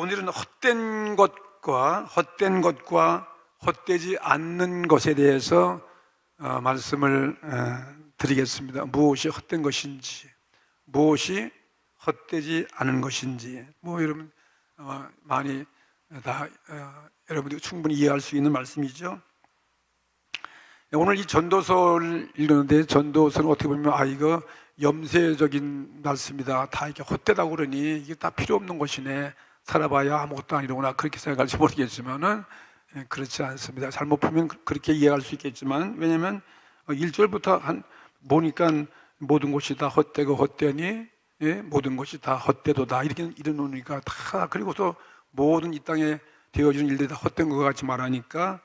오늘은 헛된 것과 헛되지 않는 것에 대해서 말씀을 드리겠습니다. 무엇이 헛된 것인지, 무엇이 헛되지 않은 것인지, 여러분 많이 다 여러분들이 충분히 이해할 수 있는 말씀이죠. 오늘 이 전도서를 읽는데, 전도서는 어떻게 보면 이거 염세적인 말씀이다, 다 이렇게 헛되다고 그러니 이게 다 필요 없는 것이네, 살아봐야 아무것도 아니로구나, 그렇게 생각할지 모르겠지만은 그렇지 않습니다. 잘못 보면 그렇게 이해할 수 있겠지만, 왜냐하면 1절부터 보니까 모든 것이 다 헛되고 헛되니 모든 것이 다 헛되도다, 이렇게 이르노니까 다, 그리고서 모든 이 땅에 되어지는 일들이 다 헛된 것 같이 말하니까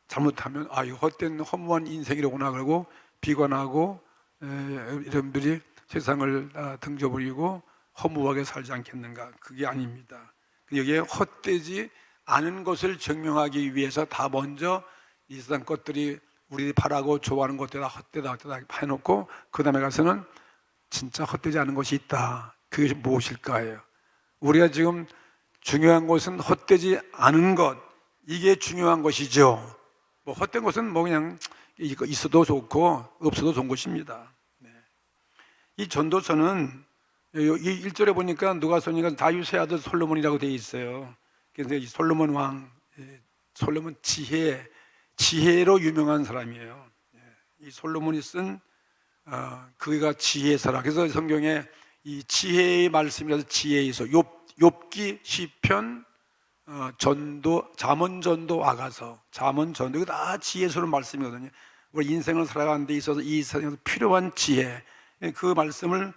잘못하면 이거 헛된 허무한 인생이로구나 그러고 비관하고 여러분들이 세상을 등져버리고 허무하게 살지 않겠는가. 그게 아닙니다. 여기에 헛되지 않은 것을 증명하기 위해서 다 먼저 이 세상 것들이 우리들이 바라고 좋아하는 것들이 다 헛되다 해놓고, 그 다음에 가서는 진짜 헛되지 않은 것이 있다. 그것이 무엇일까요? 우리가 지금 중요한 것은 헛되지 않은 것, 이게 중요한 것이죠. 헛된 것은 그냥 있어도 좋고 없어도 좋은 것입니다. 이 전도서는 이 1절에 보니까 누가서니까 다윗의 아들 솔로몬이라고 되어 있어요. 그래서 이 솔로몬 왕, 솔로몬 지혜로 유명한 사람이에요. 이 솔로몬이 쓴 그가 지혜서라. 그래서 성경에 이 지혜의 말씀이라서 지혜에서 욥기, 시편, 전도, 잠언전도, 아가서, 잠언전도, 이거 다 지혜서로 말씀이거든요. 우리 인생을 살아가는 데 있어서 이 세상에서 필요한 지혜, 그 말씀을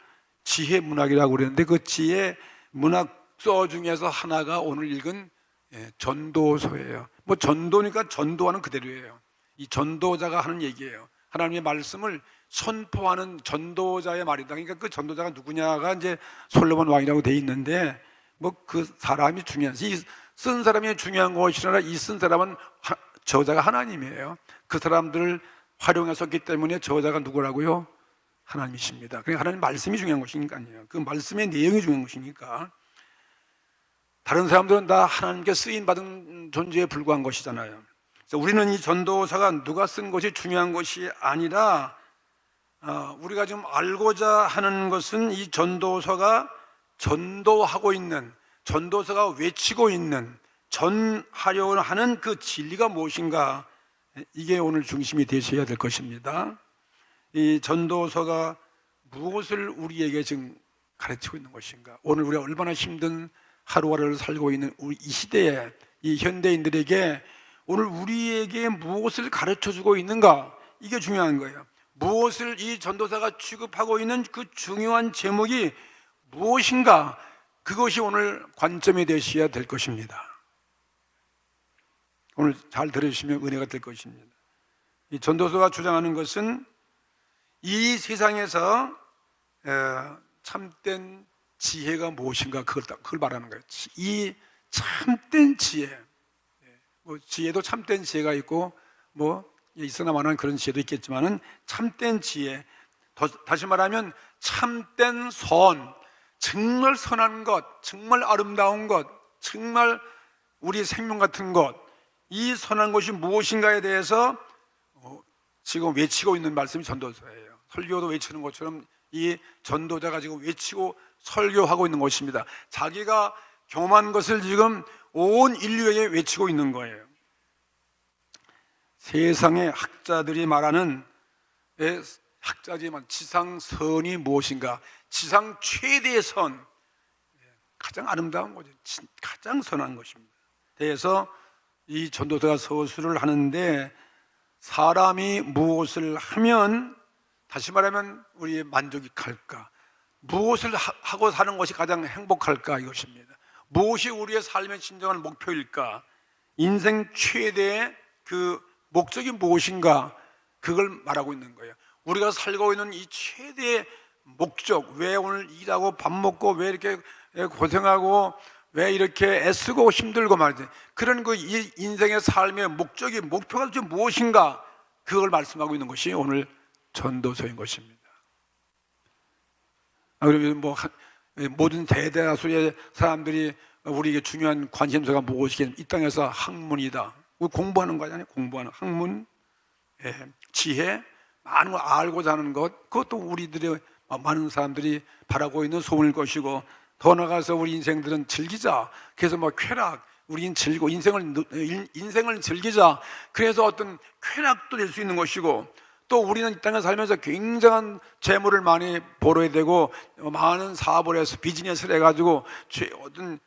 지혜 문학이라고 그러는데, 그 지혜 문학서 중에서 하나가 오늘 읽은 전도서예요. 전도니까 전도하는 그대로예요. 이 전도자가 하는 얘기예요. 하나님의 말씀을 선포하는 전도자의 말이다. 그러니까 그 전도자가 누구냐가 이제 솔로몬 왕이라고 돼 있는데, 그 사람이 중요하지. 이 쓴 사람이 중요한 것이 아니라 이 쓴 사람은 저자가 하나님이에요. 그 사람들을 활용했었기 때문에 저자가 누구라고요? 하나님이십니다. 그러니까 하나님 말씀이 중요한 것이니까요. 그 말씀의 내용이 중요한 것이니까. 다른 사람들은 다 하나님께 쓰임받은 존재에 불과한 것이잖아요. 그래서 우리는 이 전도서가 누가 쓴 것이 중요한 것이 아니라, 우리가 지금 알고자 하는 것은 이 전도서가 전도하고 있는, 전도서가 외치고 있는, 전하려고 하는 그 진리가 무엇인가, 이게 오늘 중심이 되셔야 될 것입니다. 이 전도서가 무엇을 우리에게 지금 가르치고 있는 것인가. 오늘 우리가 얼마나 힘든 하루하루를 살고 있는 우리 이 시대에, 이 현대인들에게 오늘 우리에게 무엇을 가르쳐주고 있는가, 이게 중요한 거예요. 무엇을 이 전도사가 취급하고 있는 그 중요한 제목이 무엇인가, 그것이 오늘 관점이 되셔야 될 것입니다. 오늘 잘 들으시면 은혜가 될 것입니다. 이 전도서가 주장하는 것은 이 세상에서 참된 지혜가 무엇인가, 그걸 말하는 거예요. 이 참된 지혜, 지혜도 참된 지혜가 있고 있으나 마나한 그런 지혜도 있겠지만은, 참된 지혜, 다시 말하면 참된 선, 정말 선한 것, 정말 아름다운 것, 정말 우리 생명 같은 것, 이 선한 것이 무엇인가에 대해서 지금 외치고 있는 말씀이 전도서예요. 설교도 외치는 것처럼 이 전도자가 지금 외치고 설교하고 있는 것입니다. 자기가 경험한 것을 지금 온 인류에게 외치고 있는 거예요. 세상의 학자들이 말하는, 지상선이 무엇인가, 지상 최대의 선, 가장 아름다운 거죠. 가장 선한 것입니다. 그래서 이 전도서가 서술을 하는데, 사람이 무엇을 하면, 다시 말하면 우리의 만족이 갈까, 무엇을 하고 사는 것이 가장 행복할까, 이것입니다. 무엇이 우리의 삶의 진정한 목표일까, 인생 최대의 그 목적이 무엇인가, 그걸 말하고 있는 거예요. 우리가 살고 있는 이 최대의 목적, 왜 오늘 일하고 밥 먹고 왜 이렇게 고생하고 왜 이렇게 애쓰고 힘들고 말이지, 그런 그 인생의 삶의 목표가 도대체 무엇인가, 그걸 말씀하고 있는 것이 오늘 전도서인 것입니다. 그러면 모든 대다수의 사람들이 우리에게 중요한 관심사가 무엇이겠냐? 이 땅에서 학문이다. 우리 공부하는 거 아니에요? 공부하는 학문, 지혜, 많은 걸 알고자 하는 것, 그것도 우리들의 많은 사람들이 바라고 있는 소원일 것이고, 더 나아가서 우리 인생들은 즐기자. 그래서 뭐 쾌락, 우리는 즐기고 인생을 즐기자. 그래서 어떤 쾌락도 될 수 있는 것이고, 또 우리는 이 땅에 살면서 굉장한 재물을 많이 벌어야 되고, 많은 사업을 해서 비즈니스를 해가지고 어떤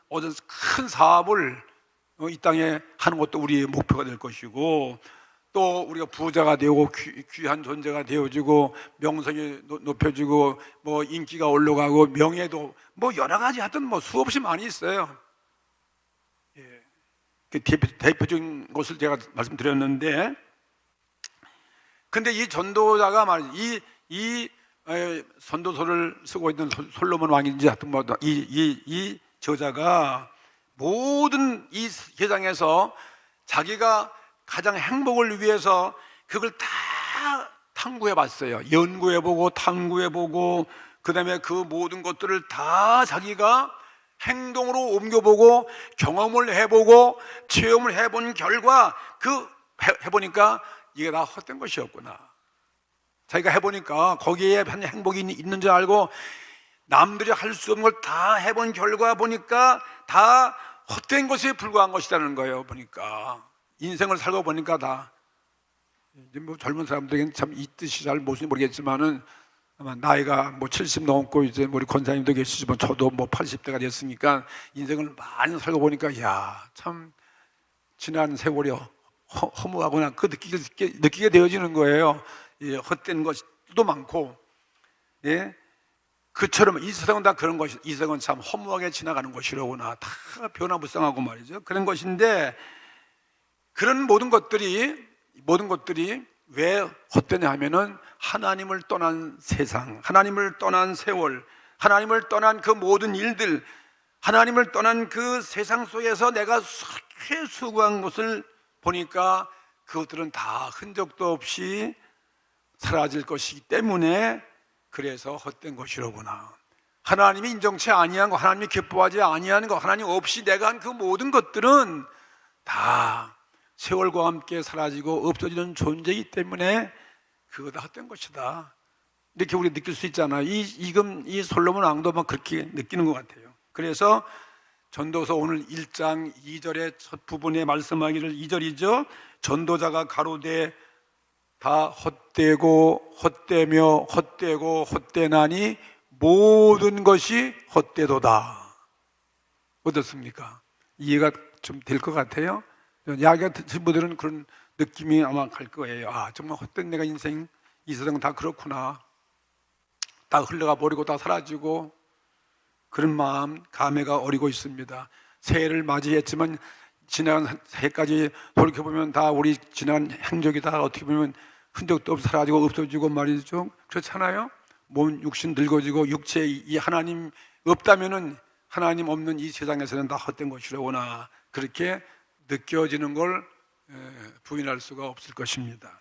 큰 사업을 이 땅에 하는 것도 우리의 목표가 될 것이고, 또 우리가 부자가 되고 귀한 존재가 되어지고 명성이 높여지고 뭐 인기가 올라가고 명예도 뭐 여러 가지 하여튼 뭐 수없이 많이 있어요. 그 대표적인 것을 제가 말씀드렸는데, 근데 이 전도자가 말이지 이 선도서를 쓰고 있는 솔로몬 왕인지 하여튼 뭐 이 저자가 모든 이 세상에서 자기가 가장 행복을 위해서 그걸 다 탐구해 봤어요. 연구해 보고 탐구해 보고, 그 다음에 그 모든 것들을 다 자기가 행동으로 옮겨보고 경험을 해보고 체험을 해본 결과 해보니까 이게 다 헛된 것이었구나. 자기가 해보니까 거기에 한 행복이 있는 줄 알고 남들이 할 수 없는 걸 다 해본 결과 보니까 다 헛된 것에 불과한 것이라는 거예요. 보니까 인생을 살고 보니까 다 뭐 젊은 사람들에게는 참 이 뜻이 잘 모르겠지만은 아마 나이가 뭐 70 넘고 이제 우리 권사님도 계시지만 저도 뭐 80대가 됐으니까 인생을 많이 살고 보니까 야, 참 지난 세월이 허무하구나 그 느끼게 되어지는 거예요. 예, 헛된 것도 많고, 예, 그처럼 이 세상은 다 그런 것이, 이 세상은 참 허무하게 지나가는 것이로구나, 다 변화무쌍하고 말이죠. 그런 것인데, 그런 모든 것들이 왜 헛되냐 하면은 하나님을 떠난 세상, 하나님을 떠난 세월, 하나님을 떠난 그 모든 일들, 하나님을 떠난 그 세상 속에서 내가 수고한 것을 보니까 그것들은 다 흔적도 없이 사라질 것이기 때문에 그래서 헛된 것이로구나. 하나님이 인정치 아니한 거, 하나님이 기뻐하지 아니하는 거, 하나님 없이 내가 한 그 모든 것들은 다 세월과 함께 사라지고 없어지는 존재이기 때문에 그거 다 헛된 것이다. 이렇게 우리 느낄 수 있잖아. 이 솔로몬 왕도 막 그렇게 느끼는 것 같아요. 그래서 전도서 오늘 1장 2절의 첫 부분에 말씀하기를, 2절이죠. 전도자가 가로되 다 헛되고 헛되며 헛되고 헛되나니 모든 것이 헛되도다. 어떻습니까? 이해가 좀 될 것 같아요? 야기 같은 친구들은 그런 느낌이 아마 갈 거예요. 아, 정말 헛된 내가 인생, 이 세상은 다 그렇구나. 다 흘러가 버리고 다 사라지고, 그런 마음, 감회가 어리고 있습니다. 새해를 맞이했지만 지나간 해까지 돌이켜보면 다 우리 지난 행적이 다 어떻게 보면 흔적도 없이 사라지고 없어지고 말이죠. 그렇잖아요. 몸 육신 늙어지고 육체에 이 하나님 없다면은, 하나님 없는 이 세상에서는 다 헛된 것이로구나, 그렇게 느껴지는 걸 부인할 수가 없을 것입니다.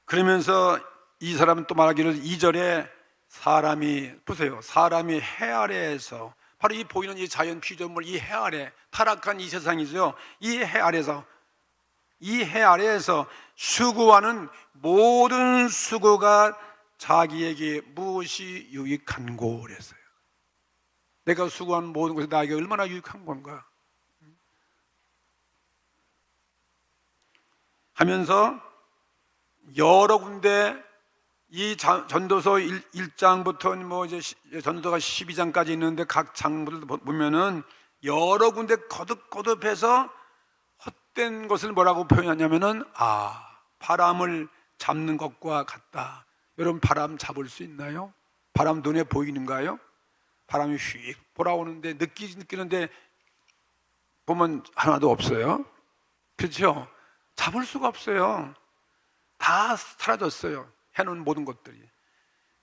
그러면서 이 사람은 또 말하기를 2절에 사람이, 보세요, 사람이 해 아래에서, 바로 이 보이는 이 자연 피조물, 이 해 아래, 타락한 이 세상이죠. 이 해 아래에서 수고하는 모든 수고가 자기에게 무엇이 유익한고 그랬어요. 내가 수고한 모든 것이 나에게 얼마나 유익한 건가 하면서 여러 군데 이 전도서 1장부터 뭐 이제 전도서가 12장까지 있는데 각 장부를 보면은 여러 군데 거듭거듭해서 헛된 것을 뭐라고 표현하냐면은, 아, 바람을 잡는 것과 같다. 여러분, 바람 잡을 수 있나요? 바람 눈에 보이는가요? 바람이 휙 돌아오는데 느끼는데 보면 하나도 없어요. 그렇죠? 잡을 수가 없어요. 다 사라졌어요. 해놓은 모든 것들이.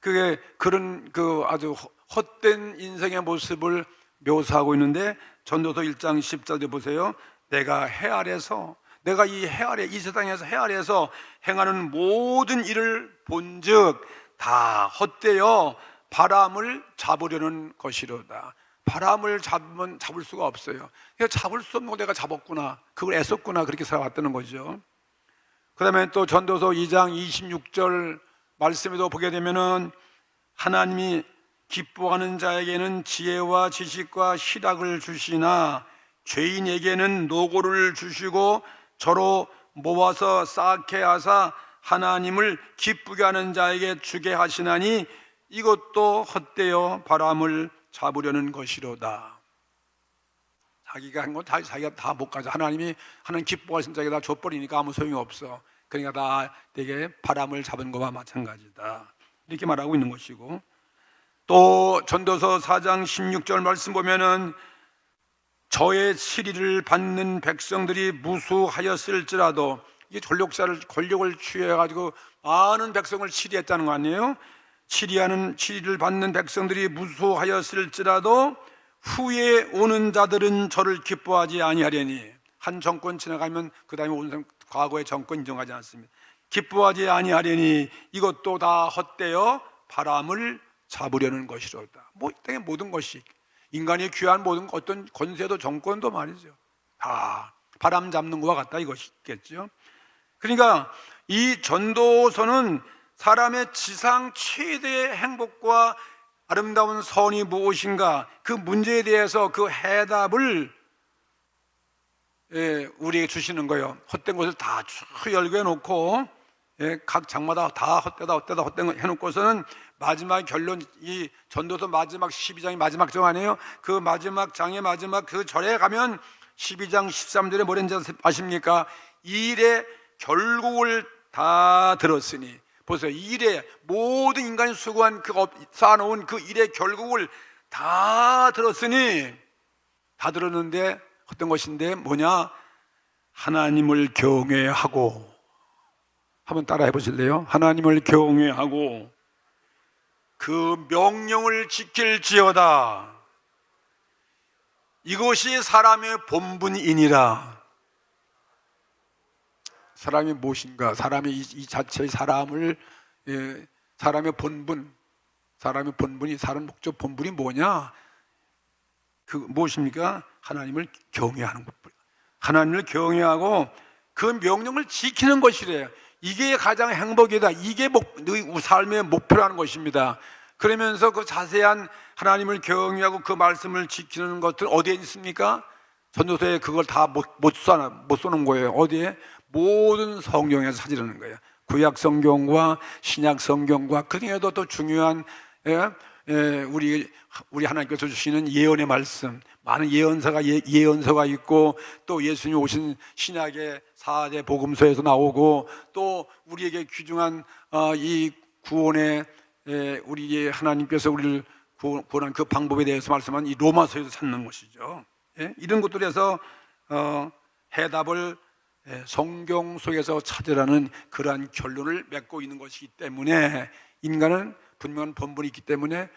그게 그런 그 아주 헛된 인생의 모습을 묘사하고 있는데, 전도서 1장 10절에 보세요. 내가 해 아래서, 내가 이 해 아래, 이 세상에서 해 아래에서 행하는 모든 일을 본즉 다 헛되어 바람을 잡으려는 것이로다. 바람을 잡으면 잡을 수가 없어요. 그러니까 잡을 수 없는 거 내가 잡았구나, 그걸 애썼구나, 그렇게 살아왔다는 거죠. 그 다음에 또 전도서 2장 26절 말씀에도 보게 되면은 하나님이 기뻐하는 자에게는 지혜와 지식과 희락을 주시나 죄인에게는 노고를 주시고 저로 모아서 쌓게 하사 하나님을 기쁘게 하는 자에게 주게 하시나니 이것도 헛되어 바람을 잡으려는 것이로다. 자기가 한 건 자기가 다 못 가져. 하나님 기뻐하신 자에게 다 줘버리니까 아무 소용이 없어. 그러니까 다 되게 바람을 잡은 것과 마찬가지다, 이렇게 말하고 있는 것이고, 또 전도서 4장 16절 말씀 보면은 저의 치리를 받는 백성들이 무수하였을지라도, 이게 권력을 취해가지고 많은 백성을 치리했다는 거 아니에요? 치리를 받는 백성들이 무수하였을지라도 후에 오는 자들은 저를 기뻐하지 아니하려니. 한 정권 지나가면 그 다음에 오는 과거의 정권 인정하지 않습니다. 기뻐하지 아니하려니 이것도 다 헛되어 바람을 잡으려는 것이로다. 뭐 땅의 모든 것이, 인간이 귀한 모든 어떤 권세도 정권도 말이죠, 다 바람 잡는 것과 같다 이것이겠죠. 그러니까 이 전도서는 사람의 지상 최대의 행복과 아름다운 선이 무엇인가, 그 문제에 대해서 그 해답을 우리에게 주시는 거예요. 헛된 것을 다 쭉 열게 놓고, 각 장마다 다 헛된 거 해놓고서는 마지막 결론, 이 전도서 마지막 12장이 마지막 장 아니에요? 그 마지막 장의 마지막 그 절에 가면 12장 13절에 뭐랬는지 아십니까? 이 일의 결국을 다 들었으니. 보세요. 이 일에 모든 인간이 수고한 쌓아놓은 그 일의 결국을 다 들었으니, 다 들었는데 어떤 것인데 뭐냐? 하나님을 경외하고, 한번 따라해 보실래요? 하나님을 경외하고 그 명령을 지킬지어다. 이것이 사람의 본분이니라. 사람이 무엇인가? 사람이 이 자체의 사람의 본분이, 사람 목적 본분이 뭐냐? 그 무엇입니까? 하나님을 경외하는 것. 하나님을 경외하고 그 명령을 지키는 것이래요. 이게 가장 행복이다. 이게 너희 삶의 목표라는 것입니다. 그러면서 그 자세한 하나님을 경외하고 그 말씀을 지키는 것들 어디에 있습니까? 전도서에 그걸 다 못 써놓은 거예요. 어디에? 모든 성경에서 찾으려는 거예요. 구약 성경과 신약 성경과 그 중에도 또 중요한 우리 하나님께서 주시는 예언의 말씀, 많은 예언서가 있고, 또 예수님이 오신 신약의 4대 복음서에서 나오고, 또 우리에게 귀중한 이 구원의 우리 하나님께서 우리를 구원한 그 방법에 대해서 말씀한 이 로마서에서 찾는 것이죠. 이런 것들에서 해답을 성경 속에서 찾으라는 그러한 결론을 맺고 있는 것이기 때문에, 인간은 분명한 본분이 있기 때문에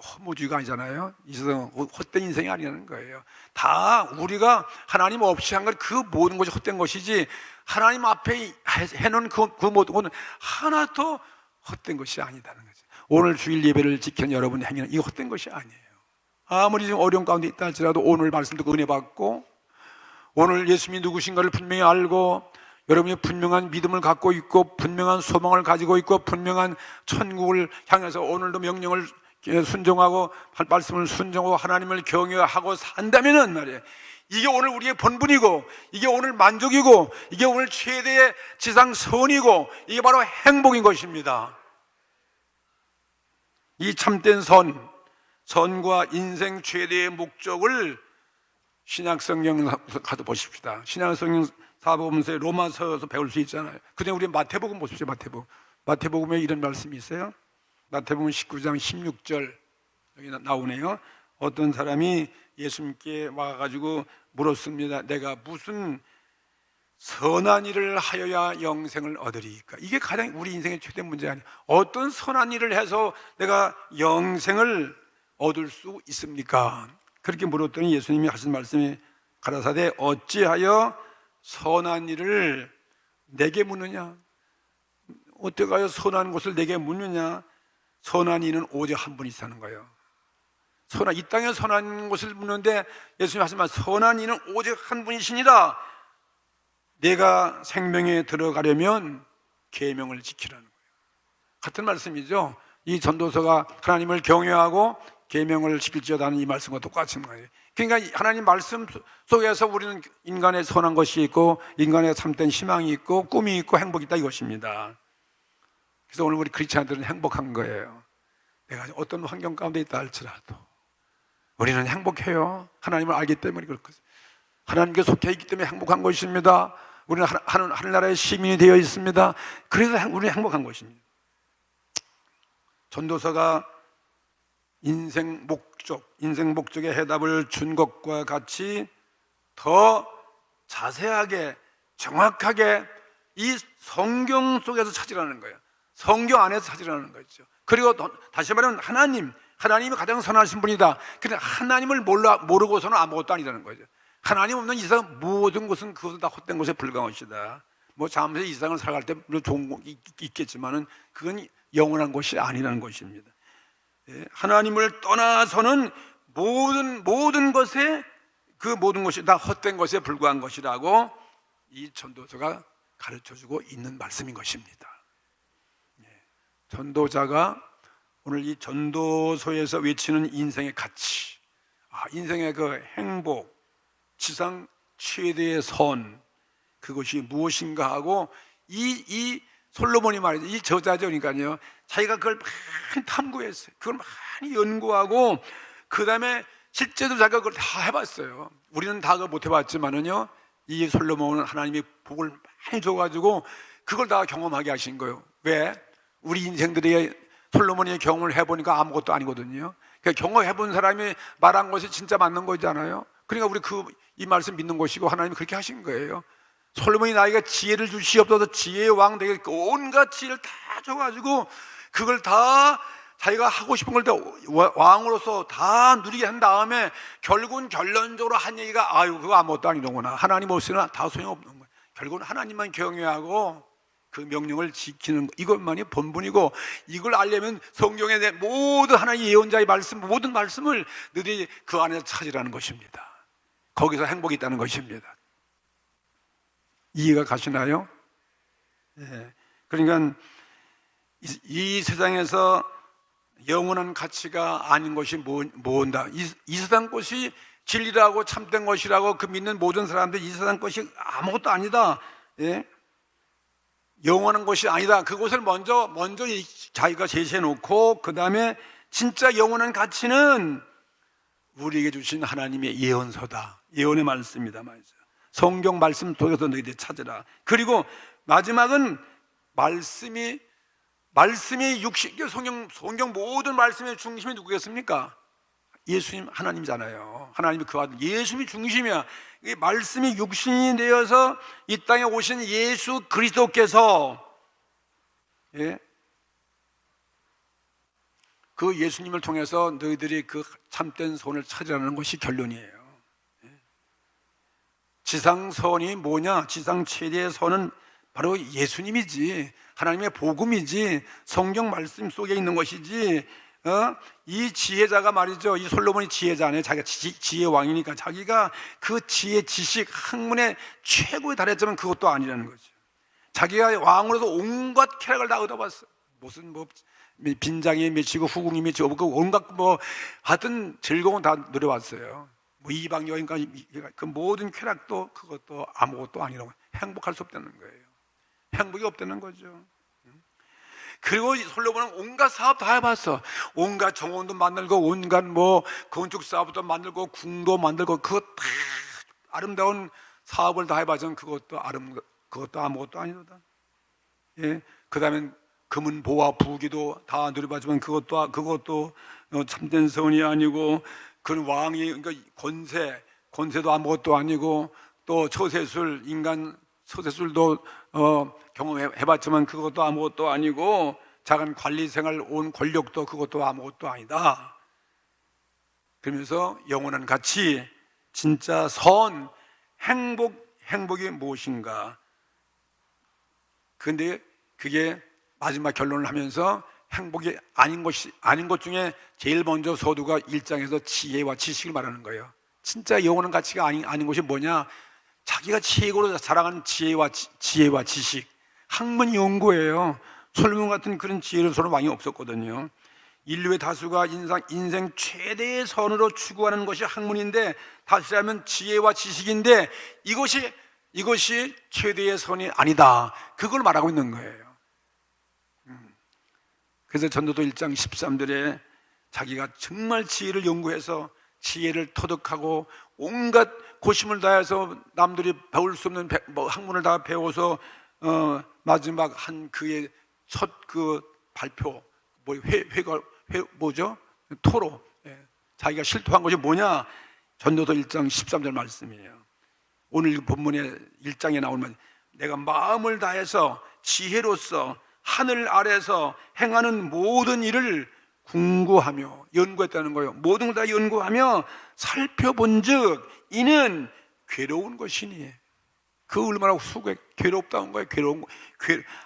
허무주의가 아니잖아요. 이 세상 헛된 인생이 아니라는 거예요. 다 우리가 하나님 없이 한 건 그 모든 것이 헛된 것이지, 하나님 앞에 해놓은 그 모든 것은 하나도 헛된 것이 아니다는 거죠. 오늘 주일 예배를 지키는 여러분의 행위는 이거 헛된 것이 아니에요. 아무리 지금 어려운 가운데 있다 할지라도 오늘 말씀 듣고 은혜 받고, 오늘 예수님이 누구신가를 분명히 알고, 여러분이 분명한 믿음을 갖고 있고 분명한 소망을 가지고 있고 분명한 천국을 향해서 오늘도 명령을 순종하고 말씀을 순종하고 하나님을 경외하고 산다면은 말이에요, 이게 오늘 우리의 본분이고, 이게 오늘 만족이고, 이게 오늘 최대의 지상선이고, 이게 바로 행복인 것입니다. 이 참된 선과 인생 최대의 목적을 신약성경 가서 보십시다. 신약성경 사복음서에 로마서에서 배울 수 있잖아요. 그다음에 우리 마태복음 보십시오. 마태복음에 이런 말씀이 있어요. 마태복음 19장 16절 여기 나오네요. 어떤 사람이 예수님께 와가지고 물었습니다. 내가 무슨 선한 일을 하여야 영생을 얻으리까? 이게 가장 우리 인생의 최대 문제 아니에요. 어떤 선한 일을 해서 내가 영생을 얻을 수 있습니까? 그렇게 물었더니 예수님이 하신 말씀이 가라사대 어찌하여 선한 일을 내게 묻느냐? 어떻게 하여 선한 것을 내게 묻느냐? 선한 이는 오직 한 분이 있다는 거예요. 선한, 이 땅에 선한 것을 묻는데 예수님 하신 말, 선한 이는 오직 한 분이시니라. 내가 생명에 들어가려면 계명을 지키라는 거예요. 같은 말씀이죠. 이 전도서가 하나님을 경외하고 계명을 지킬지어다는 이 말씀과 똑같은 거예요. 그러니까 하나님 말씀 속에서 우리는 인간의 선한 것이 있고, 인간의 참된 희망이 있고, 꿈이 있고, 행복이 있다, 이것입니다. 그래서 오늘 우리 크리스찬들은 행복한 거예요. 내가 어떤 환경 가운데 있다 할지라도 우리는 행복해요. 하나님을 알기 때문에 그렇거든요. 하나님께 속해 있기 때문에 행복한 것입니다. 우리는 하늘나라의 시민이 되어 있습니다. 그래서 우리는 행복한 것입니다. 전도서가 인생 목적의 해답을 준 것과 같이 더 자세하게, 정확하게 이 성경 속에서 찾으라는 거예요. 성경 안에서 찾으라는 거죠. 그리고 다시 말하면 하나님이 가장 선하신 분이다. 근데 하나님을 모르고서는 아무것도 아니라는 거죠. 하나님 없는 이상 모든 것은 그것은 다 헛된 것에 불과한 것이다. 뭐 잠시 이상을 살아갈 때 물론 좋은 거 있겠지만은 그건 영원한 것이 아니라는 것입니다. 하나님을 떠나서는 모든 것에 그 모든 것이 다 헛된 것에 불과한 것이라고 이 전도서가 가르쳐주고 있는 말씀인 것입니다. 전도자가 오늘 이 전도서에서 외치는 인생의 가치, 인생의 그 행복, 지상 최대의 선, 그것이 무엇인가 하고 이 솔로몬이 말이죠. 이 저자죠. 그러니까요. 자기가 그걸 많이 탐구했어요. 그걸 많이 연구하고 그 다음에 실제로 자기가 그걸 다 해봤어요. 우리는 다 그걸 못 해봤지만은요. 이 솔로몬은 하나님이 복을 많이 줘가지고 그걸 다 경험하게 하신 거예요. 왜? 우리 인생들이 솔로몬이 경험을 해보니까 아무것도 아니거든요. 그러니까 경험해본 사람이 말한 것이 진짜 맞는 거잖아요. 그러니까 우리 이 말씀 믿는 것이고 하나님이 그렇게 하신 거예요. 솔로몬이 나에게 지혜를 주시옵소서, 지혜의 왕 되게 온갖 지혜를 다 줘가지고 그걸 다 자기가 하고 싶은 걸 다 왕으로서 다 누리게 한 다음에 결국은 결론적으로 한 얘기가 그거 아무것도 아니더구나. 하나님 없으나 다 소용없는 거야. 결국은 하나님만 경외하고 그 명령을 지키는 이것만이 본분이고, 이걸 알려면 성경에 대한 모든 하나님의 예언자의 말씀, 모든 말씀을 너희들이 그 안에서 찾으라는 것입니다. 거기서 행복이 있다는 것입니다. 이해가 가시나요? 예. 그러니까 이 세상에서 영원한 가치가 아닌 것이 뭔다. 이 세상 것이 진리라고 참된 것이라고 그 믿는 모든 사람들이 이 세상 것이 아무것도 아니다. 예? 영원한 것이 아니다. 그것을 먼저 자기가 제시해 놓고 그 다음에 진짜 영원한 가치는 우리에게 주신 하나님의 예언서다. 예언의 말씀이다 말이죠. 성경 말씀 속에서 너희들이 찾으라. 그리고 마지막은 말씀이 성경 모든 말씀의 중심이 누구겠습니까? 예수님, 하나님이잖아요. 하나님이 그 아들 예수님이 중심이야. 이 말씀이 육신이 되어서 이 땅에 오신 예수 그리스도께서 그 예수님을 통해서 너희들이 그 참된 선을 찾으라는 것이 결론이에요. 지상선이 뭐냐? 지상 최대의 선은 바로 예수님이지, 하나님의 복음이지, 성경 말씀 속에 있는 것이지. 이 지혜자가 말이죠, 이 솔로몬이 지혜자네. 자기가 지혜 왕이니까 자기가 그 지혜, 지식, 학문의 최고에 달했지만 그것도 아니라는 거죠. 자기가 왕으로서 온갖 쾌락을 다 얻어봤어. 무슨 빈장이 미치고 후궁이 미치고 온갖 하여튼 즐거운 다 누려봤어요. 이방 여인까지 그 모든 쾌락도 그것도 아무것도 아니라고, 행복할 수 없다는 거예요. 행복이 없다는 거죠. 그리고 솔로몬은 온갖 사업 다 해봤어. 온갖 정원도 만들고, 온갖 건축 사업도 만들고, 궁도 만들고, 그것 다 아름다운 사업을 다 해봤지만 그것도 아무것도 아니로다. 예, 그 다음에 금은 보화 부귀도 다 누려봤지만 그것도 참된 선이 아니고, 그 왕이 그러니까 권세도 아무것도 아니고, 또 처세술, 인간 처세술도 경험해봤지만 그것도 아무것도 아니고, 작은 관리생활 온 권력도 그것도 아무것도 아니다. 그러면서 영원한 가치, 진짜 선, 행복이 무엇인가? 그런데 그게 마지막 결론을 하면서 행복이 아닌 것 중에 제일 먼저 서두가 1장에서 지혜와 지식을 말하는 거예요. 진짜 영원한 가치가 아닌 것이 뭐냐? 자기가 최고로 자랑하는 지혜와 지식, 학문 연구예요. 솔로몬 같은 그런 지혜로서는 왕이 없었거든요. 인류의 다수가 인생 최대의 선으로 추구하는 것이 학문인데, 다시라면 지혜와 지식인데, 이것이 최대의 선이 아니다, 그걸 말하고 있는 거예요. 그래서 전도서 1장 13절에 자기가 정말 지혜를 연구해서 지혜를 터득하고 온갖 고심을 다해서 남들이 배울 수 없는 학문을 다 배워서 마지막 한 그의 첫 그 발표, 토로, 자기가 실토한 것이 뭐냐? 전도서 1장 13절 말씀이에요. 오늘 본문의 1장에 나오면 내가 마음을 다해서 지혜로서 하늘 아래서 행하는 모든 일을 궁구하며, 연구했다는 거예요. 모든 걸 다 연구하며 살펴본 즉 이는 괴로운 것이니. 그 얼마나 괴롭다는 거예요.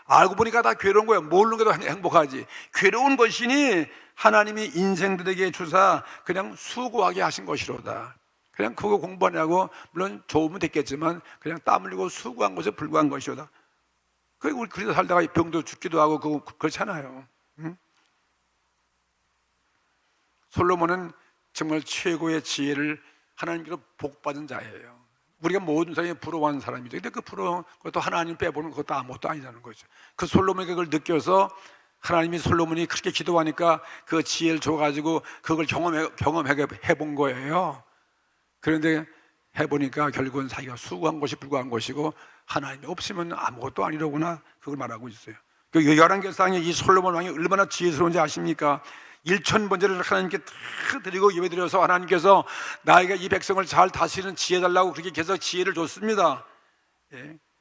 알고 보니까 다 괴로운 거예요. 모르는 게 더 행복하지. 괴로운 것이니 하나님이 인생들에게 주사 그냥 수고하게 하신 것이로다. 그냥 그거 공부하냐고, 물론 좋으면 됐겠지만 그냥 땀 흘리고 수고한 것에 불과한 것이로다. 우리 그래서 살다가 병도 죽기도 하고 그렇잖아요. 응? 솔로몬은 정말 최고의 지혜를 하나님께서 복받은 자예요. 우리가 모든 사람이 부러워하는 사람이죠. 근데 그 부러운 것도 하나님 빼보는 것도 아무것도 아니라는 거죠. 그 솔로몬이 그걸 느껴서 하나님이 솔로몬이 그렇게 기도하니까 그 지혜를 줘가지고 그걸 해본 거예요. 그런데 해보니까 결국은 자기가 수고한 것이 불과한 것이고 하나님이 없으면 아무것도 아니로구나, 그걸 말하고 있어요. 그 열왕기상에 이 솔로몬 왕이 얼마나 지혜스러운지 아십니까? 1000번째를 하나님께 다 드리고 예배드려서 하나님께서 나에게 이 백성을 잘 다스리는 지혜 달라고 그렇게 계속 지혜를 줬습니다.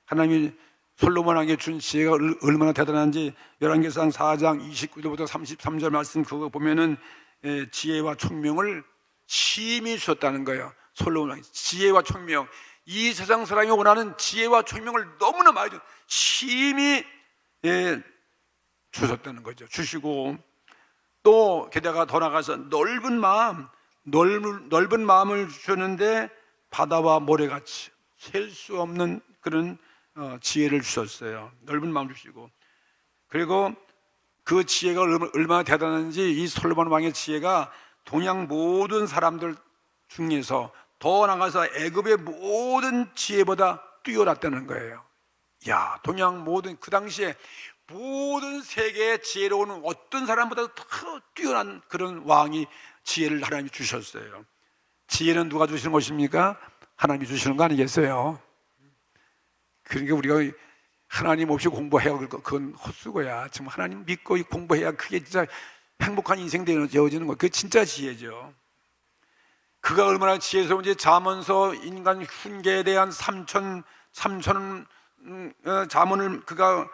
하나님이 솔로몬 왕에게 준 지혜가 얼마나 대단한지 열왕기상 4장 29절부터 33절 말씀 그거 보면은 지혜와 총명을 심히 주셨다는 거예요. 솔로몬 왕이 지혜와 총명, 이 세상 사람이 원하는 지혜와 총명을 너무나 많이 심히 주셨다는 거죠. 주시고 또 게다가 더 나가서 넓은 마음을 주셨는데 바다와 모래같이 셀 수 없는 그런 지혜를 주셨어요. 넓은 마음을 주시고, 그리고 그 지혜가 얼마나 대단한지 이 솔로몬 왕의 지혜가 동양 모든 사람들 중에서 더 나가서 애굽의 모든 지혜보다 뛰어났다는 거예요. 야, 동양 모든 그 당시에 모든 세계의 지혜로운 어떤 사람보다도 더 뛰어난 그런 왕이 지혜를 하나님이 주셨어요. 지혜는 누가 주시는 것입니까? 하나님이 주시는 거 아니겠어요? 그러니까 우리가 하나님 없이 공부해야 그건 헛수고야. 지금 하나님 믿고 공부해야 그게 진짜 행복한 인생 되어지는 거. 그게 진짜 지혜죠. 그가 얼마나 지혜스러운지 잠언서 인간 훈계에 대한 3천 자문을 그가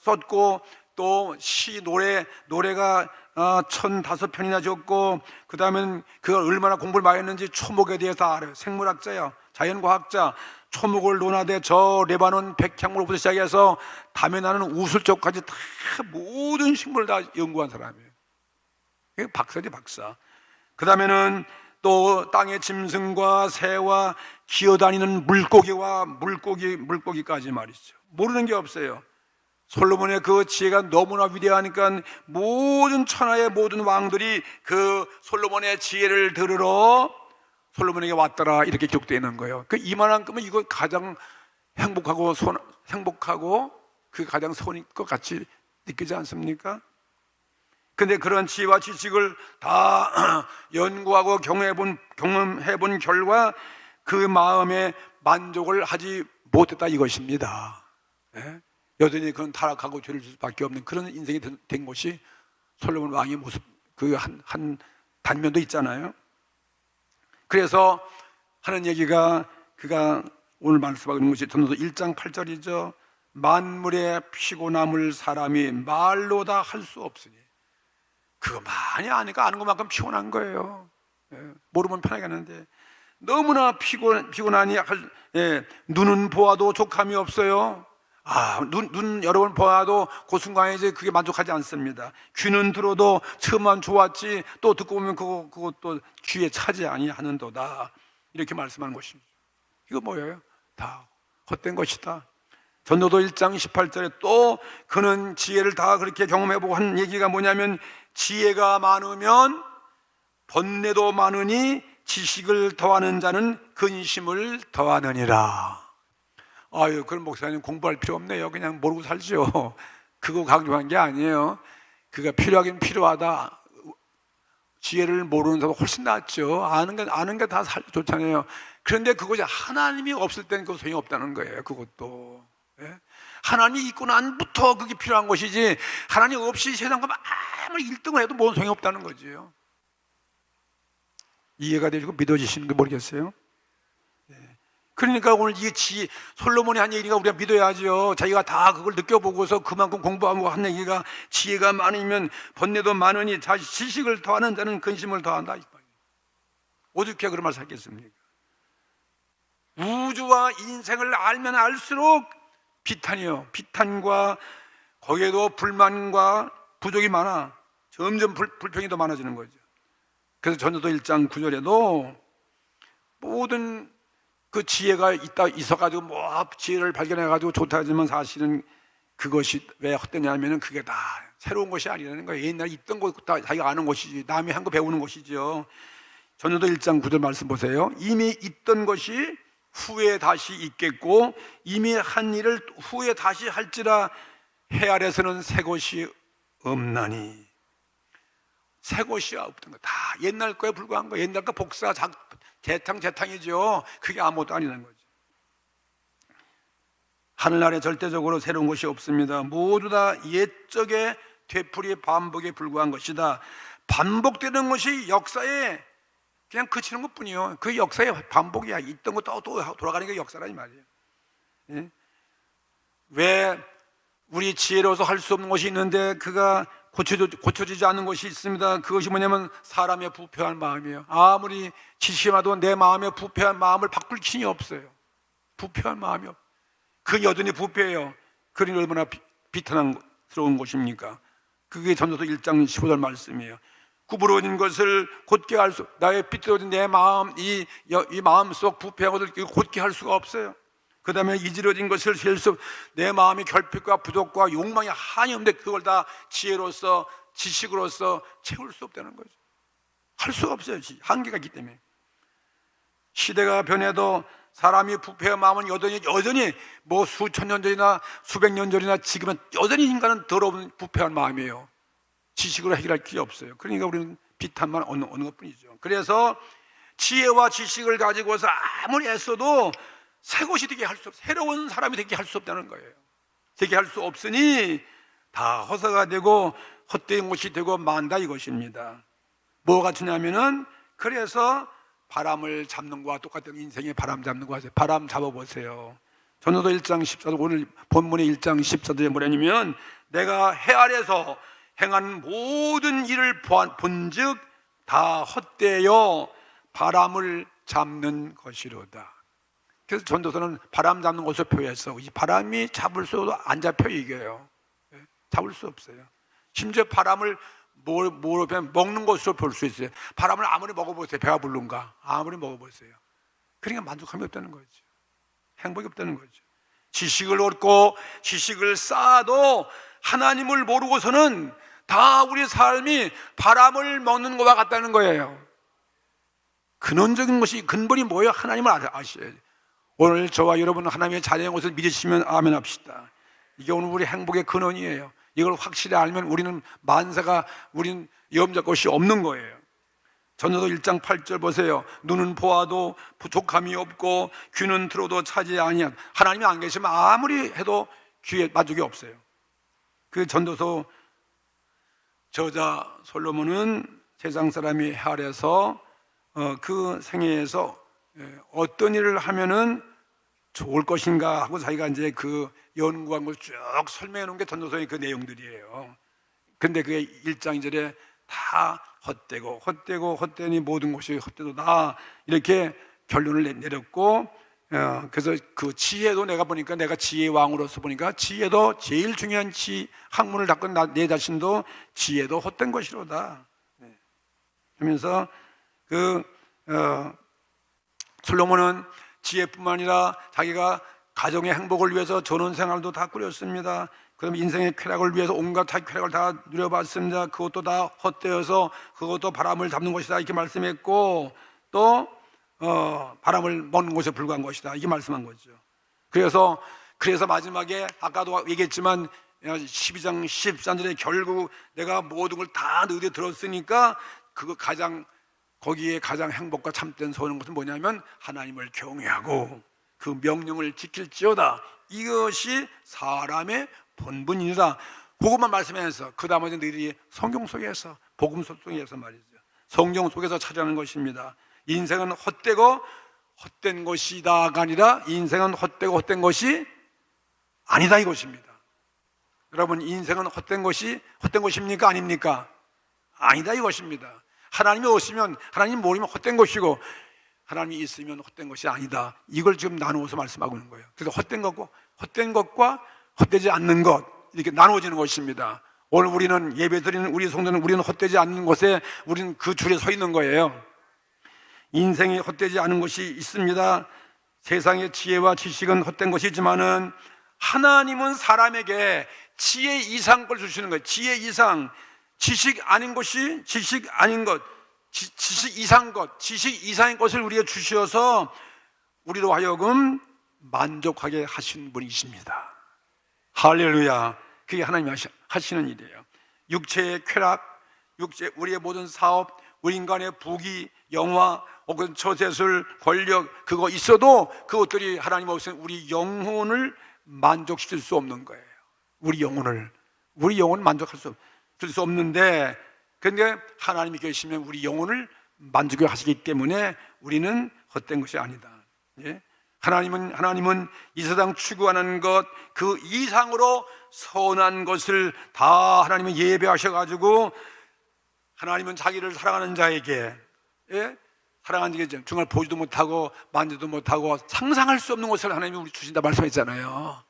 썼고, 또 시 노래가 1005편이나 적고, 그 다음엔 그가 얼마나 공부를 많이 했는지 초목에 대해서 다 알아요. 생물학자야, 자연과학자. 초목을 논하되 저 레바논 백향목부터 시작해서 담에 나는 우슬쪽까지 다 모든 식물을 다 연구한 사람이에요. 박사지, 박사. 그 다음에는 또 땅의 짐승과 새와 기어다니는 물고기와 물고기까지 말이죠. 모르는 게 없어요. 솔로몬의 그 지혜가 너무나 위대하니까 모든 천하의 모든 왕들이 그 솔로몬의 지혜를 들으러 솔로몬에게 왔더라, 이렇게 기록되어 있는 거예요. 그 이만한큼은 이거 가장 행복하고 그 가장 선일 것 같이 느끼지 않습니까? 근데 그런 지혜와 지식을 다 연구하고 경험해본 결과 그 마음에 만족을 하지 못했다, 이것입니다. 여전히 그런 타락하고 죄를 질 수밖에 없는 그런 인생이 된 것이 솔로몬 왕의 모습, 그 한 단면도 있잖아요. 그래서 하는 얘기가 그가 오늘 말씀하고 있는 것이 전도서 1장 8절이죠. 만물에 피곤함을 사람이 말로 다 할 수 없으니. 그거 많이 아니까 아는 것만큼 피곤한 거예요. 모르면 편하게 하는데 너무나 피곤하니 눈은 보아도 족함이 없어요. 눈 여러 번 보아도 그 순간에 이제 그게 만족하지 않습니다. 귀는 들어도 처음만 좋았지 또 듣고 보면 그것도 귀에 차지 아니하는도다. 이렇게 말씀하는 것입니다. 이거 뭐예요? 다 헛된 것이다. 전도서 1장 18절에 또 그는 지혜를 다 그렇게 경험해보고 한 얘기가 뭐냐면 지혜가 많으면 번뇌도 많으니 지식을 더하는 자는 근심을 더하느니라. 그럼 목사님 공부할 필요 없네요. 그냥 모르고 살죠. 그거 강조한 게 아니에요. 그가 필요하긴 필요하다. 지혜를 모르는 사람은 훨씬 낫죠. 아는 게 다 좋잖아요. 그런데 그것이 하나님이 없을 때는 그 소용이 없다는 거예요. 그것도. 예? 하나님이 있고 난부터 그게 필요한 것이지 하나님 없이 세상 가면 아무리 1등을 해도 뭔 소용이 없다는 거지요. 이해가 되시고 믿어지시는 거 모르겠어요? 그러니까 오늘 이게 솔로몬이 한 얘기가 우리가 믿어야죠. 자기가 다 그걸 느껴보고서 그만큼 공부하고 한 얘기가 지혜가 많으면 번뇌도 많으니 지식을 더하는 자는 근심을 더한다. 어떻게 그런 말을 하겠습니까? 우주와 인생을 알면 알수록 비탄이요. 비탄과 거기에도 불만과 부족이 많아. 점점 불평이 더 많아지는 거죠. 그래서 전도서 1장 9절에도 모든 그 지혜가 있어가지고 지혜를 발견해가지고 좋다 하지만 사실은 그것이 왜 헛되냐면은 그게 다 새로운 것이 아니라는 거예요. 옛날에 있던 것 다 자기가 아는 것이지 남이 한 거 배우는 것이죠. 전도서 1장 9절 말씀 보세요. 이미 있던 것이 후에 다시 있겠고 이미 한 일을 후에 다시 할지라 해 아래서는 새 것이 없나니. 새 것이 없던 거 다 옛날 거에 불과한 거. 옛날 거 복사 재탕이죠. 그게 아무것도 아니라는 거죠. 하늘나라에 절대적으로 새로운 것이 없습니다. 모두 다 옛적의 되풀이의 반복에 불과한 것이다. 반복되는 것이 역사에 그냥 그치는 것뿐이요. 그 역사의 반복이야. 있던 거 또 돌아가는 게 역사라니 말이에요. 예? 왜 우리 지혜로서 할 수 없는 것이 있는데 그가 고쳐지지 않는 것이 있습니다. 그것이 뭐냐면 사람의 부패한 마음이에요. 아무리 지심하도 내 마음의 부패한 마음을 바꿀 힘이 없어요. 부패한 마음이 없어요. 그 여전히 부패해요. 그러니 얼마나 비탄스러운 것입니까? 그게 전도서 1장 15절 말씀이에요. 구부러진 것을 곧게 할 수, 나의 삐뚤어진 내 마음, 이 마음속 부패한 것을 곧게 할 수가 없어요. 그 다음에 이지러진 것을 내 마음의 결핍과 부족과 욕망이 한이 없는데 그걸 다 지혜로서 지식으로서 채울 수 없다는 거죠. 할 수가 없어요. 한계가 있기 때문에. 시대가 변해도 사람이 부패한 마음은 여전히 뭐 수천 년 전이나 수백 년 전이나 지금은 여전히 인간은 더러운 부패한 마음이에요. 지식으로 해결할 길이 없어요. 그러니까 우리는 비탄만 얻는 것뿐이죠. 그래서 지혜와 지식을 가지고서 아무리 애써도 새 것이 되게 할 수 없어요. 새로운 사람이 되게 할 수 없다는 거예요. 되게 할 수 없으니 다 허사가 되고 헛된 것이 되고 만다 이것입니다. 뭐가 주냐면은 그래서 바람을 잡는 거와 똑같은 인생의 바람 잡는 거 하세요. 바람 잡아보세요. 전도서 1장 14절 오늘 본문의 1장 14절에 뭐냐면 내가 해 아래서 행한 모든 일을 본즉 다 헛되어 바람을 잡는 것이로다. 그래서 전도서는 바람 잡는 것을 표현해서 이 바람이 잡을 수도 안 잡혀 이겨요. 잡을 수 없어요. 심지어 바람을 뭐로 먹는 것으로 볼 수 있어요. 바람을 아무리 먹어보세요. 배가 부른가? 아무리 먹어보세요. 그러니까 만족함이 없다는 거죠. 행복이 없다는 거죠. 지식을 얻고 지식을 쌓아도 하나님을 모르고서는 다 우리 삶이 바람을 먹는 것과 같다는 거예요. 근원적인 것이 근본이 뭐예요? 하나님을 아셔야지. 오늘 저와 여러분은 하나님의 자녀인 것을 믿으시면 아멘 합시다. 이게 오늘 우리 행복의 근원이에요. 이걸 확실히 알면 우리는 만사가 우리는 염려할 것이 없는 거예요. 전도서 1장 8절 보세요. 눈은 보아도 부족함이 없고 귀는 들어도 차지 아니한. 하나님이 안 계시면 아무리 해도 귀에 만족이 없어요. 그 전도서 저자 솔로몬은 세상 사람이 해 아래서 그 생애에서 어떤 일을 하면은 좋을 것인가 하고 자기가 이제 그 연구한 걸 쭉 설명해 놓은 게 전도서의 그 내용들이에요. 근데 그게 1장 2절에 다 헛되니 모든 것이 헛되도다 이렇게 결론을 내렸고 그래서 그 지혜도 내가 보니까 내가 지혜의 왕으로서 보니까 지혜도 제일 중요한 학문을 닦은 내 자신도 지혜도 헛된 것이로다. 그러면서 솔로몬은 지혜뿐만 아니라 자기가 가정의 행복을 위해서 전원생활도 다 꾸렸습니다. 그럼 인생의 쾌락을 위해서 온갖 자기 쾌락을 다 누려봤습니다. 그것도 다 헛되어서 그것도 바람을 잡는 것이다 이렇게 말씀했고, 또 바람을 먹는 것에 불과한 것이다 이게 말씀한 거죠. 그래서 마지막에 아까도 얘기했지만 12장 13절에 결국 내가 모든 걸 다 너희들이 들었으니까 거기에 가장 행복과 참된 소원인 것은 뭐냐면 하나님을 경외하고 그 명령을 지킬지어다. 이것이 사람의 본분이다. 그것만 말씀해서 그 나머지 너희들이 성경 속에서 복음 속에서 말이죠. 성경 속에서 찾아내는 것입니다. 인생은 헛되고 헛된 것이다가 아니라 인생은 헛되고 헛된 것이 아니다 이것입니다. 여러분, 인생은 헛된 것입니까? 아닙니까? 아니다 이것입니다. 하나님이 없으면, 하나님 모르면 헛된 것이고 하나님이 있으면 헛된 것이 아니다. 이걸 지금 나누어서 말씀하고 있는 거예요. 그래서 헛된 것과 헛되지 않는 것 이렇게 나누어지는 것입니다. 오늘 우리는 예배드리는 우리 성도는 우리는 헛되지 않는 것에 우리는 그 줄에 서 있는 거예요. 인생이 헛되지 않은 것이 있습니다. 세상의 지혜와 지식은 헛된 것이지만은 하나님은 사람에게 지혜 이상 걸 주시는 거예요. 지혜 이상, 지식 아닌 것이 지식 아닌 것, 지식 이상의 것을 우리에게 주셔서 우리로 하여금 만족하게 하신 분이십니다. 할렐루야. 그게 하나님이 하시는 일이에요. 육체의 쾌락, 우리의 모든 사업, 우리 인간의 부귀, 영화, 혹은 처세술, 권력 그거 있어도 그것들이 하나님 없으면 우리 영혼을 만족시킬 수 없는 거예요. 우리 영혼 만족할 수 없는데, 그런데 하나님이 계시면 우리 영혼을 만족하게 하시기 때문에 우리는 헛된 것이 아니다. 예? 하나님은 이 세상 추구하는 것 그 이상으로 선한 것을 다 하나님은 예배하셔가지고, 하나님은 자기를 사랑하는 자에게, 사랑하는 자에게 정말 보지도 못하고 만지도 못하고 상상할 수 없는 것을 하나님이 우리 주신다 말씀했잖아요.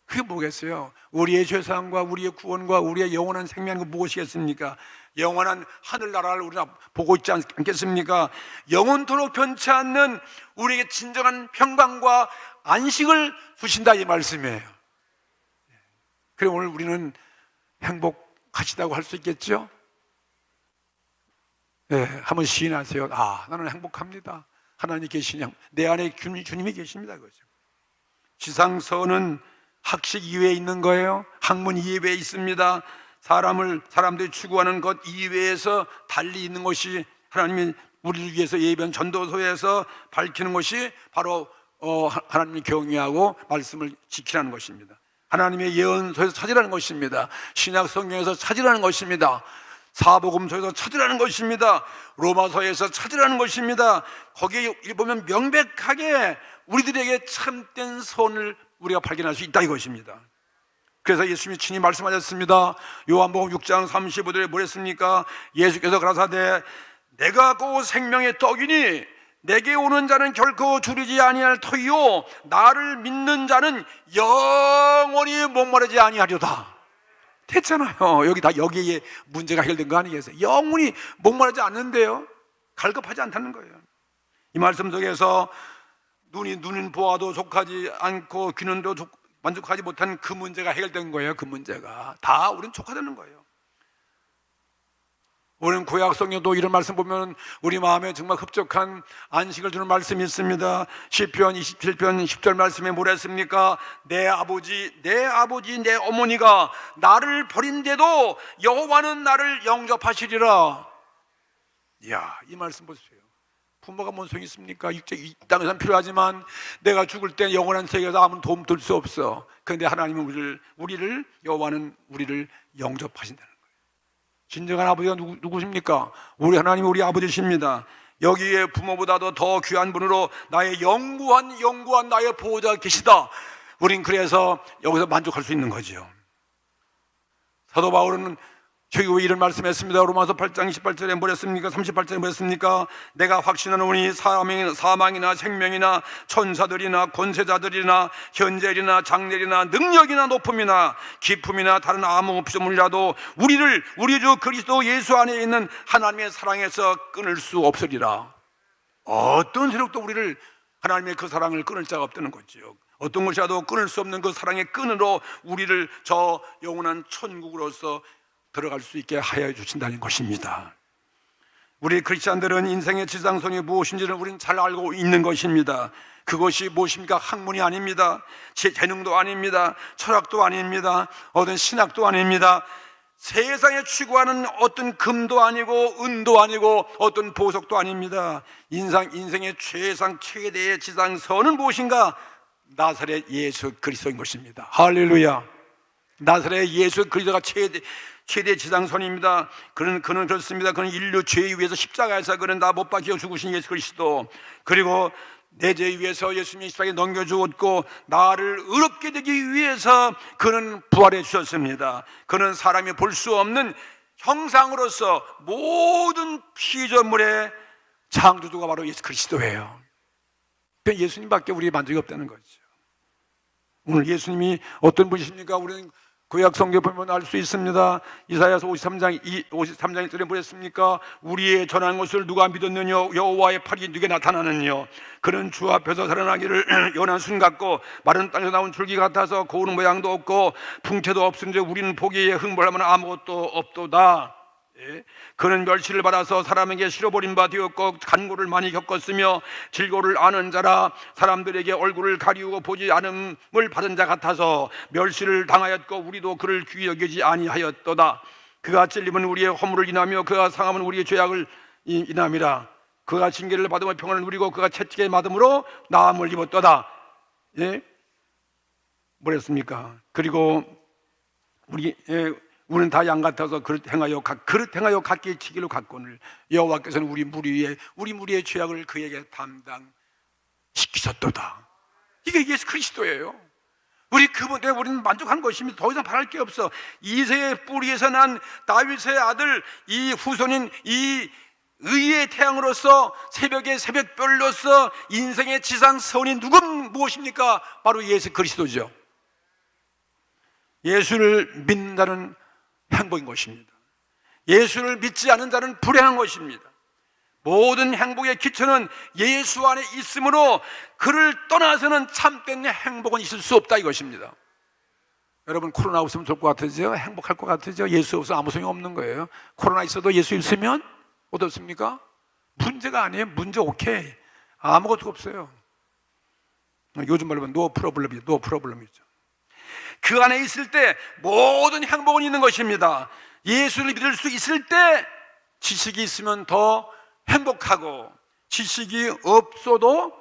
그게 뭐겠어요? 우리의 죄사함과 우리의 구원과 우리의 영원한 생명이 무엇이겠습니까? 영원한 하늘나라를 우리가 보고 있지 않겠습니까? 영원토록 변치 않는 우리에게 진정한 평강과 안식을 주신다 이 말씀이에요. 그래 오늘 우리는 행복하시다고 할 수 있겠죠? 네, 한번 시인하세요. 나는 행복합니다. 하나님이 계시냐? 내 안에 주님이 계십니다. 그죠? 지상서는 학식 이외에 있는 거예요. 학문 이외에 있습니다. 사람들이 추구하는 것 이외에서 달리 있는 것이 하나님이 우리를 위해서 예배한 전도서에서 밝히는 것이 바로 하나님을 경외하고 말씀을 지키라는 것입니다. 하나님의 예언서에서 찾으라는 것입니다. 신약 성경에서 찾으라는 것입니다. 사복음서에서 찾으라는 것입니다. 로마서에서 찾으라는 것입니다. 거기에 보면 명백하게 우리들에게 참된 선을 우리가 발견할 수 있다 이것입니다. 그래서 예수님이 친히 말씀하셨습니다. 요한복음 6장 35절에 뭐랬습니까? 예수께서 가라사대 내가 그 생명의 떡이니 내게 오는 자는 결코 주르지 아니할 터이요 나를 믿는 자는 영원히 목마르지 아니하리로다. 됐잖아요. 여기에 문제가 해결된 거 아니겠어요? 영원히 목마르지 않는데요, 갈급하지 않다는 거예요. 이 말씀 속에서 눈은 보아도 족하지 않고 귀는 또 만족하지 못한 그 문제가 해결된 거예요. 그 문제가 다 우리는 족하다는 거예요. 우리는 구약 성경도 이런 말씀 보면 우리 마음에 정말 흡족한 안식을 주는 말씀이 있습니다. 시편 27편 10절 말씀에 뭐랬습니까? 내 아버지 내 어머니가 나를 버린데도 여호와는 나를 영접하시리라. 이야, 이 말씀 보세요. 부모가 뭔 소용이 있습니까? 이 땅에서는 필요하지만 내가 죽을 때 영원한 세계에서 아무런 도움 줄 수 없어. 그런데 하나님은 여호와는 우리를 영접하신다는 거예요. 진정한 아버지가 누구십니까? 우리 하나님이 우리 아버지십니다. 여기에 부모보다도 더 귀한 분으로 나의 영구한 나의 보호자가 계시다. 우린 그래서 여기서 만족할 수 있는 거죠. 사도 바울은 저희 왜 이런 말씀했습니다. 로마서 8장 28절에 뭐랬습니까? 38절에 뭐랬습니까? 내가 확신하노니 사망이나 생명이나 천사들이나 권세자들이나 현재이나 장래이나 능력이나 높음이나 깊음이나 다른 아무 피조물이라도 우리를 우리 주 그리스도 예수 안에 있는 하나님의 사랑에서 끊을 수 없으리라. 어떤 세력도 우리를 하나님의 그 사랑을 끊을 자가 없다는 거죠. 어떤 것이라도 끊을 수 없는 그 사랑의 끈으로 우리를 저 영원한 천국으로서 들어갈 수 있게 하여 주신다는 것입니다. 우리 크리스찬들은 인생의 지상선이 무엇인지를 우리는 잘 알고 있는 것입니다. 그것이 무엇입니까? 학문이 아닙니다. 재능도 아닙니다. 철학도 아닙니다. 어떤 신학도 아닙니다. 세상에 추구하는 어떤 금도 아니고 은도 아니고 어떤 보석도 아닙니다. 인생의 최대의 지상선은 무엇인가? 나사렛 예수 그리스도인 것입니다. 할렐루야. 나사렛 예수 그리스도가 최대 지상선입니다. 그는 그렇습니다. 그는 인류 죄 위해서 십자가에서 그는 나 못 박혀 죽으신 예수 그리스도, 그리고 내 죄 위해서 예수님이 십자가에 넘겨주었고 나를 의롭게 되기 위해서 그는 부활해 주셨습니다. 그는 사람이 볼 수 없는 형상으로서 모든 피조물의 창조주가 바로 예수 그리스도예요. 예수님밖에 우리의 만족이 없다는 거죠. 오늘 예수님이 어떤 분이십니까? 우리는 구약 성경 보면 알 수 있습니다. 이사야서 53장 1절에 뭐랬습니까? 우리의 전한 것을 누가 믿었느냐? 여호와의 팔이 누게 나타나느냐? 그는 주 앞에서 살아나기를 연한 순 같고 마른 땅에서 나온 줄기 같아서 고우는 모양도 없고 풍채도 없은데 우리는 보기에 흥벌하면 아무것도 없도다. 예? 그는 멸시를 받아서 사람에게 실어버린 바 되었고 간고를 많이 겪었으며 질고를 아는 자라 사람들에게 얼굴을 가리우고 보지 않음을 받은 자 같아서 멸시를 당하였고 우리도 그를 귀히 여기지 아니하였도다. 그가 찔림은 우리의 허물을 인하며 그가 상함은 우리의 죄악을 인함이라. 그가 징계를 받으며 평안을 누리고 그가 채찍에 맞음으로 나음을 입었도다. 예? 뭐랬습니까? 그리고 우리는 다 양 같아서 그릇 행하여 각기 치기로 갖거늘 여호와께서는 우리 무리의 죄악을 그에게 담당시키셨도다. 이게 예수 그리스도예요. 우리 그분 때문에 우리는 만족한 것입니다. 더 이상 바랄 게 없어. 이새의 뿌리에서 난 다윗의 아들 이 후손인 이 의의 태양으로서 새벽의 새벽별로서 인생의 지상선이 무엇입니까? 바로 예수 그리스도죠. 예수를 믿는다는 행복인 것입니다. 예수를 믿지 않는 자는 불행한 것입니다. 모든 행복의 기초는 예수 안에 있으므로 그를 떠나서는 참된 행복은 있을 수 없다 이것입니다. 여러분 코로나 없으면 좋을 것 같으죠? 행복할 것 같으죠? 예수 없으면 아무 소용 없는 거예요. 코로나 있어도 예수 있으면 어떻습니까? 문제가 아니에요. 문제 오케이. 아무것도 없어요. 요즘 말로 하면 노 프로블럼이죠. 그 안에 있을 때 모든 행복은 있는 것입니다. 예수를 믿을 수 있을 때 지식이 있으면 더 행복하고 지식이 없어도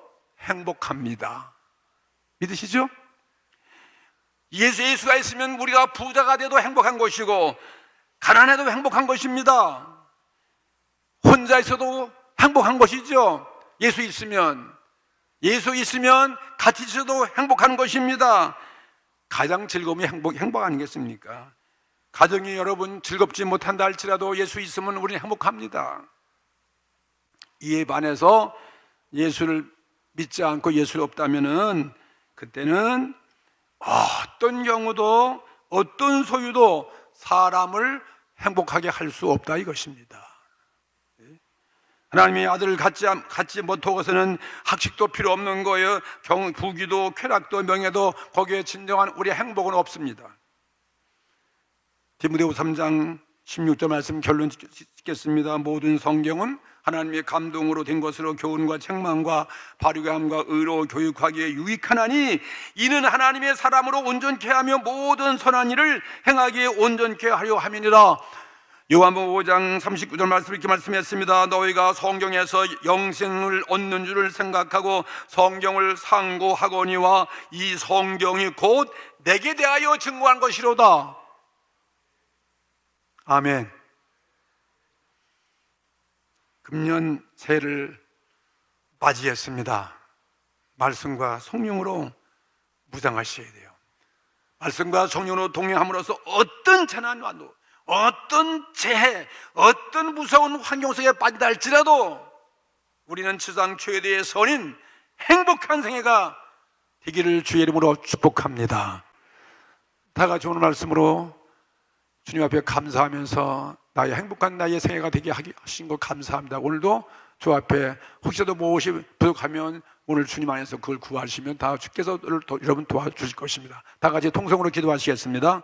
행복합니다. 믿으시죠? 예수가 있으면 우리가 부자가 돼도 행복한 것이고 가난해도 행복한 것입니다. 혼자 있어도 행복한 것이죠. 예수 있으면 같이 있어도 행복한 것입니다. 가장 즐거움이 행복 아니겠습니까? 가정이 여러분 즐겁지 못한다 할지라도 예수 있으면 우리는 행복합니다. 이에 반해서 예수를 믿지 않고 예수 없다면은 그때는 어떤 경우도 어떤 소유도 사람을 행복하게 할 수 없다 이것입니다. 하나님의 아들을 갖지 못하고서는 학식도 필요 없는 거예요. 부귀도 쾌락도 명예도 거기에 진정한 우리의 행복은 없습니다. 디모데후서 3장 16절 말씀 결론 짓겠습니다. 모든 성경은 하나님의 감동으로 된 것으로 교훈과 책망과 바르게 함과 의로 교육하기에 유익하나니 이는 하나님의 사람으로 온전케 하며 모든 선한 일을 행하기에 온전케 하려 함이니라. 요한복음 5장 39절 말씀 이렇게 말씀했습니다. 너희가 성경에서 영생을 얻는 줄을 생각하고 성경을 상고하거니와 이 성경이 곧 내게 대하여 증거한 것이로다. 아멘. 금년 새해를 맞이했습니다. 말씀과 성령으로 무장하셔야 돼요. 말씀과 성령으로 동행함으로써 어떤 재난 와도 어떤 재해, 어떤 무서운 환경 속에 빠진다 할지라도 우리는 지상 최대의 선인 행복한 생애가 되기를 주의 이름으로 축복합니다. 다 같이 오늘 말씀으로 주님 앞에 감사하면서 나의 행복한 나의 생애가 되게 하신 것 감사합니다. 오늘도 주 앞에 혹시라도 무엇이 부족하면 오늘 주님 안에서 그걸 구하시면 다 주께서 여러분 도와주실 것입니다. 다 같이 통성으로 기도하시겠습니다.